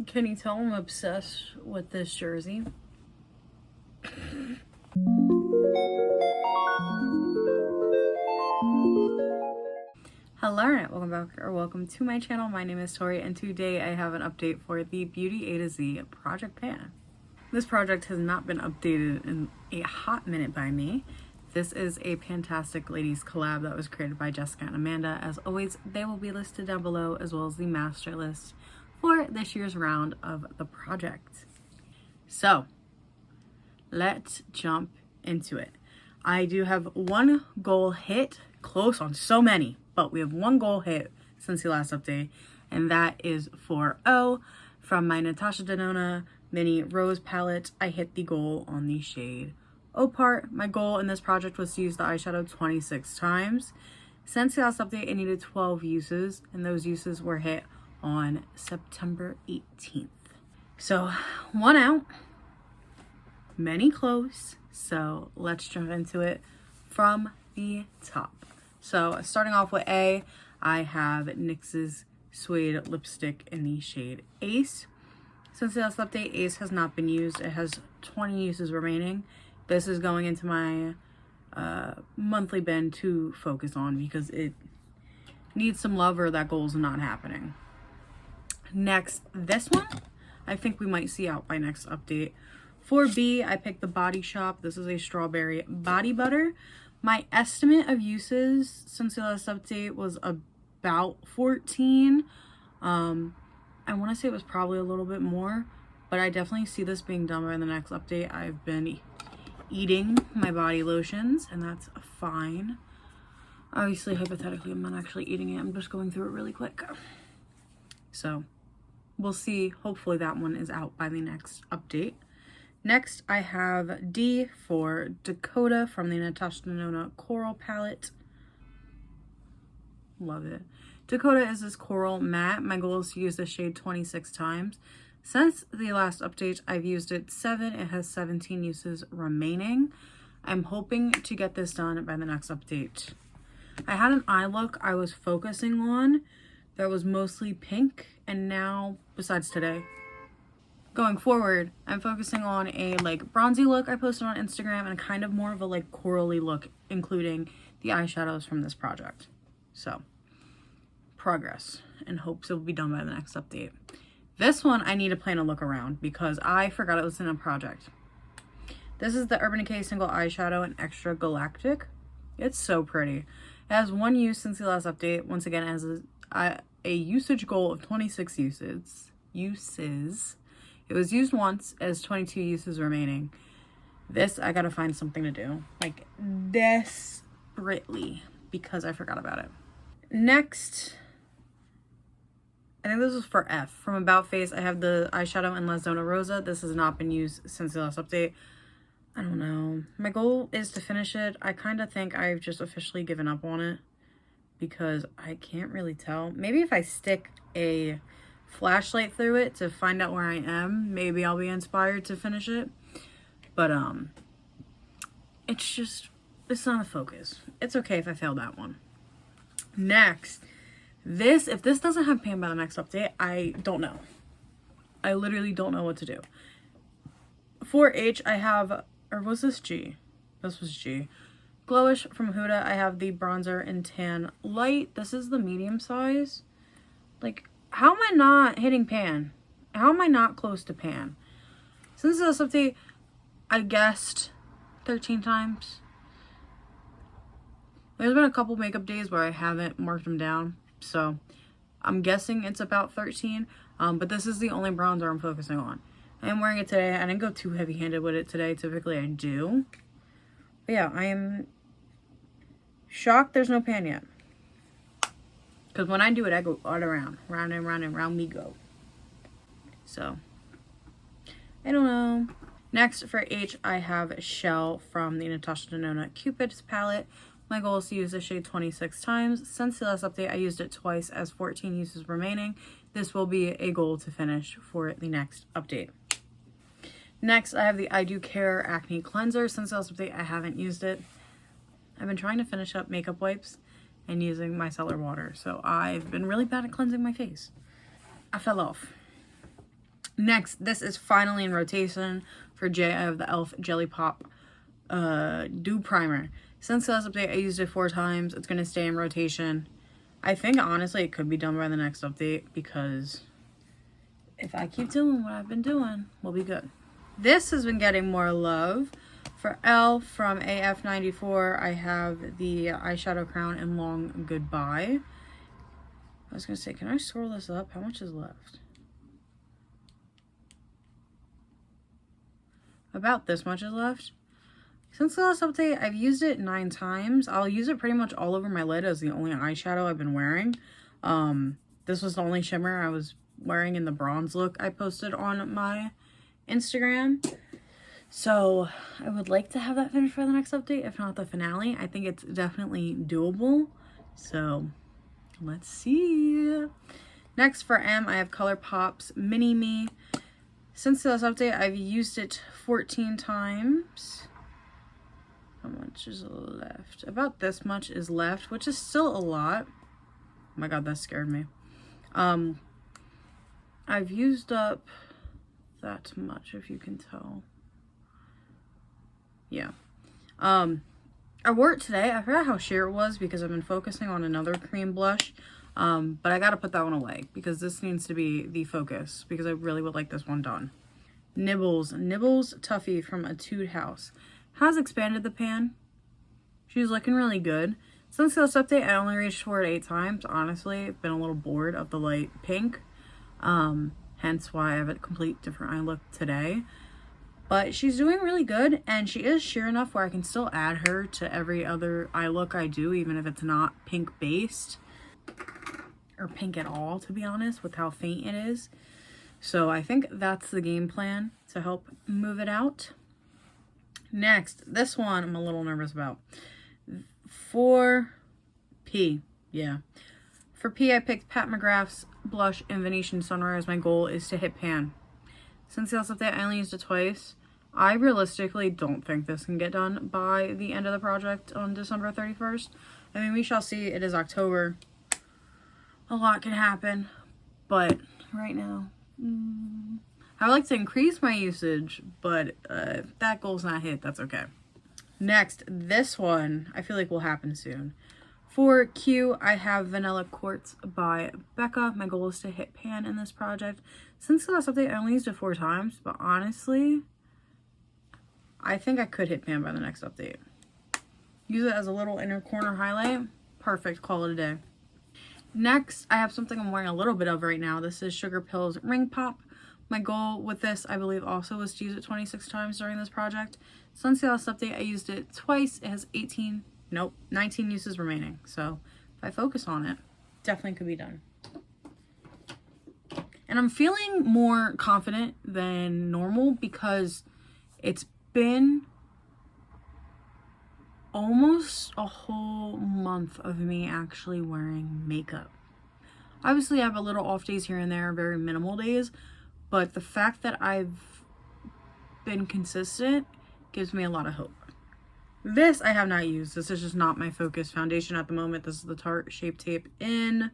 Can you tell I'm obsessed with this jersey? Hello and welcome back or welcome to my channel. My name is Tori and today I have an update for the Beauty A to Z Project Pan. This project has not been updated in a hot minute by me. This is a Fantastic Ladies collab that was created by Jessica and Amanda. As always, they will be listed down below as well as the master list for this year's round of the project. So let's jump into it. I do have one goal hit, close on so many, but we have one goal hit since the last update, and that is for O from my Natasha Denona Mini Rose palette. I hit the goal on the shade O part. My goal in this project was to use the eyeshadow 26 times. Since the last update, I needed 12 uses, and those uses were hit on September 18th. So one out, many close. So let's jump into it from the top. So starting off with A, I have NYX's Suede lipstick in the shade Ace. Since the last update, Ace has not been used. It has 20 uses remaining. This is going into my monthly bin to focus on because it needs some love or that goal is not happening. Next, this one, I think we might see out by next update. For B, I picked the Body Shop. This is a strawberry body butter. My estimate of uses since the last update was about 14. I want to say it was probably a little bit more, but I definitely see this being done by the next update. I've been eating my body lotions, and that's fine. Obviously, hypothetically, I'm not actually eating it. I'm just going through it really quick. So we'll see. Hopefully that one is out by the next update. Next, I have D for Dakota from the Natasha Denona Coral palette. Love it. Dakota is this coral matte. My goal is to use this shade 26 times. Since the last update, I've used it 7. It has 17 uses remaining. I'm hoping to get this done by the next update. I had an eye look I was focusing on that was mostly pink, and now, besides today, going forward, I'm focusing on a like bronzy look I posted on Instagram and kind of more of a like corally look, including the eyeshadows from this project. So, progress, and hopes it will be done by the next update. This one I need to plan a look around because I forgot it was in a project. This is the Urban Decay Single Eyeshadow in Extra Galactic. It's so pretty. It has one use since the last update. Once again, it has a usage goal of 26 uses. It was used once, as 22 uses remaining. This, I gotta find something to do. Like, desperately, because I forgot about it. Next, I think this is for F. From About Face, I have the eyeshadow in La Zona Rosa. This has not been used since the last update. I don't know. My goal is to finish it. I kind of think I've just officially given up on it because I can't really tell. Maybe if I stick a flashlight through it to find out where I am, maybe I'll be inspired to finish it. But it's not a focus. It's okay if I fail that one. Next, if this doesn't have pan by the next update, I don't know. I literally don't know what to do. For H, I have, or was this G? This was G. Glowish from Huda, I have the bronzer in Tan Light. This is the medium size. Like, how am I not hitting pan? How am I not close to pan? Since this update, I guessed 13 times. There's been a couple makeup days where I haven't marked them down, so I'm guessing it's about 13. But this is the only bronzer I'm focusing on. I am wearing it today. I didn't go too heavy-handed with it today. Typically, I do. But yeah, I am shocked there's no pan yet. Because when I do it, I go all around. Round and round and round me go. So, I don't know. Next, for H, I have Shell from the Natasha Denona Cupid's palette. My goal is to use this shade 26 times. Since the last update, I used it twice as 14 uses remaining. This will be a goal to finish for the next update. Next, I have the I Do Care Acne Cleanser. Since the last update, I haven't used it. I've been trying to finish up makeup wipes and using micellar water, so I've been really bad at cleansing my face. I fell off. Next, this is finally in rotation for Jay. I have the e.l.f. Jelly Pop Dew Primer. Since the last update, I used it 4 times. It's going to stay in rotation. I think, honestly, it could be done by the next update because if I keep doing what I've been doing, we'll be good. This has been getting more love. For e.l.f. from AF94, I have the eyeshadow crown in Long Goodbye. I was going to say, can I scroll this up? How much is left? About this much is left. Since the last update, I've used it 9 times. I'll use it pretty much all over my lid as the only eyeshadow I've been wearing. This was the only shimmer I was wearing in the bronze look I posted on my Instagram. So I would like to have that finished for the next update, if not the finale. I think it's definitely doable. So let's see. Next for M, I have ColourPop's Mini Me. Since the last update, I've used it 14 times. How much is left? About this much is left, which is still a lot. Oh my god, that scared me. I've used up that much, if you can tell. Yeah. I wore it today. I forgot how sheer it was because I've been focusing on another cream blush. But I gotta put that one away because this needs to be the focus because I really would like this one done. Nibbles Tuffy from Etude House has expanded the pan. She's looking really good. Since this update, I only reached for it 8 times. Honestly, I've been a little bored of the light pink. Hence why I have a complete different eye look today. But she's doing really good, and she is sheer enough where I can still add her to every other eye look I do, even if it's not pink based. Or pink at all, to be honest, with how faint it is. So I think that's the game plan to help move it out. Next, this one I'm a little nervous about. For P, yeah. For P, I picked Pat McGrath's blush in Venetian Sunrise. My goal is to hit pan. Since the last update, I only used it twice. I realistically don't think this can get done by the end of the project on December 31st. I mean, we shall see. It is October. A lot can happen, but right now, I would like to increase my usage, but if that goal's not hit, that's okay. Next, this one, I feel like will happen soon. For Q, I have Vanilla Quartz by Becca. My goal is to hit pan in this project. Since the last update, I only used it 4 times, but honestly, I think I could hit pan by the next update. Use it as a little inner corner highlight. Perfect, call it a day. Next, I have something I'm wearing a little bit of right now. This is Sugarpill's Ring Pop. My goal with this, I believe, also was to use it 26 times during this project. Since the last update, I used it twice. It has 19 uses remaining. So if I focus on it, definitely could be done. And I'm feeling more confident than normal because it's been almost a whole month of me actually wearing makeup. Obviously, I have a little off days here and there, very minimal days, but the fact that I've been consistent gives me a lot of hope. This I have not used. This is just not my focus foundation at the moment. This is the Tarte Shape Tape in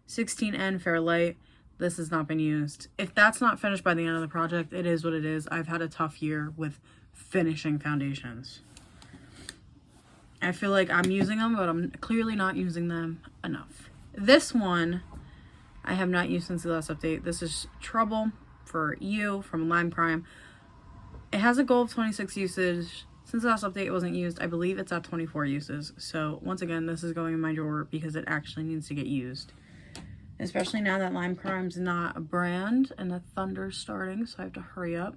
16N Fair Light. This has not been used. If that's not finished by the end of the project, it is what it is. I've had a tough year with finishing foundations. I feel like I'm using them, but I'm clearly not using them enough. This one I have not used since the last update. This is Trouble for You from Lime Crime. It has a goal of 26 usage. Since the last update it wasn't used, I believe it's at 24 uses. So once again, this is going in my drawer because it actually needs to get used. Especially now that Lime Crime's not a brand and the thunder's starting, so I have to hurry up.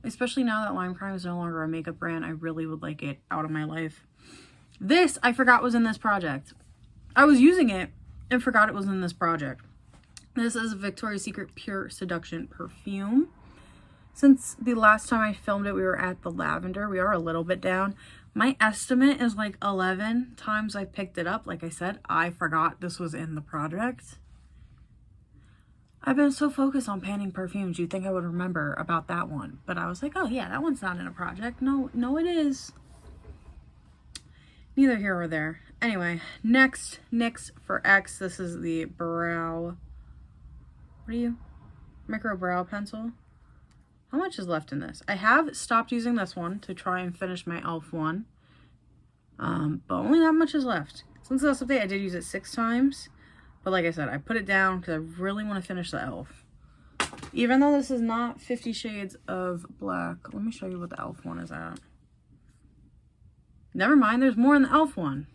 Especially now that Lime Crime is no longer a makeup brand, I really would like it out of my life. This, I forgot was in this project. I was using it and forgot it was in this project. This is Victoria's Secret Pure Seduction Perfume. Since the last time I filmed it, we were at the Lavender. We are a little bit down. My estimate is like 11 times I picked it up. Like I said, I forgot this was in the project. I've been so focused on panning perfumes, you'd think I would remember about that one. But I was like, oh yeah, that one's not in a project. No, it is. Neither here or there. Anyway, next, NYX for X. This is the brow. What are you? Micro Brow Pencil. How much is left in this? I have stopped using this one to try and finish my e.l.f. one. But only that much is left. Since the last update, I did use it 6 times. But like I said, I put it down because I really want to finish the e.l.f. Even though this is not 50 Shades of Black. Let me show you what the e.l.f. one is at. Never mind, there's more in the e.l.f. one.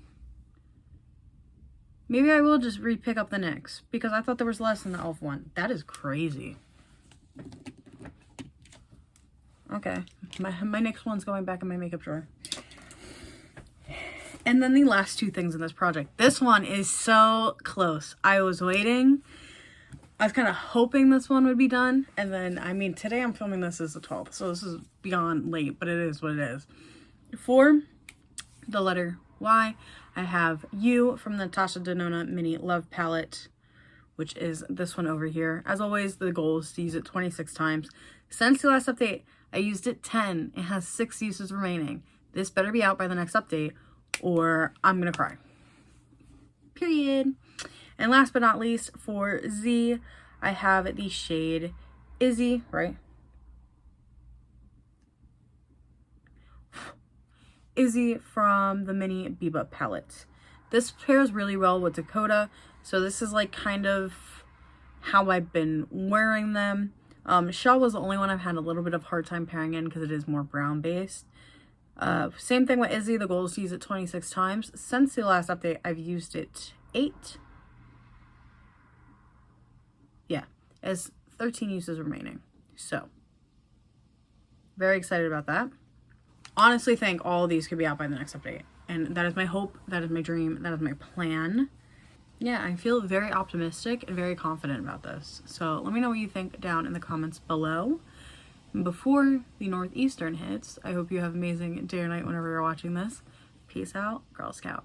Maybe I will just re-pick up the NYX because I thought there was less in the e.l.f. one. That is crazy. Okay, my NYX one's going back in my makeup drawer. And then the last 2 things in this project. This one is so close. I was waiting. I was kind of hoping this one would be done. And then, I mean, today I'm filming this as the 12th. So this is beyond late, but it is what it is. For the letter Y, I have You from the Natasha Denona Mini Love Palette, which is this one over here. As always, the goal is to use it 26 times. Since the last update, I used it 10. It has 6 uses remaining. This better be out by the next update or I'm gonna cry. Period. And last but not least, for Z, I have the shade Izzy, right? Izzy from the Mini Biba palette. This pairs really well with Dakota. So this is like kind of how I've been wearing them. Shell was the only one I've had a little bit of hard time pairing in because it is more brown based. Same thing with Izzy. The goal is to use it 26 times. Since the last update, I've used it 8. Yeah, as 13 uses remaining. So, very excited about that. Honestly think all of these could be out by the next update. And that is my hope, that is my dream, that is my plan. Yeah, I feel very optimistic and very confident about this. So let me know what you think down in the comments below. And before the Northeastern hits, I hope you have an amazing day or night whenever you're watching this. Peace out, Girl Scout.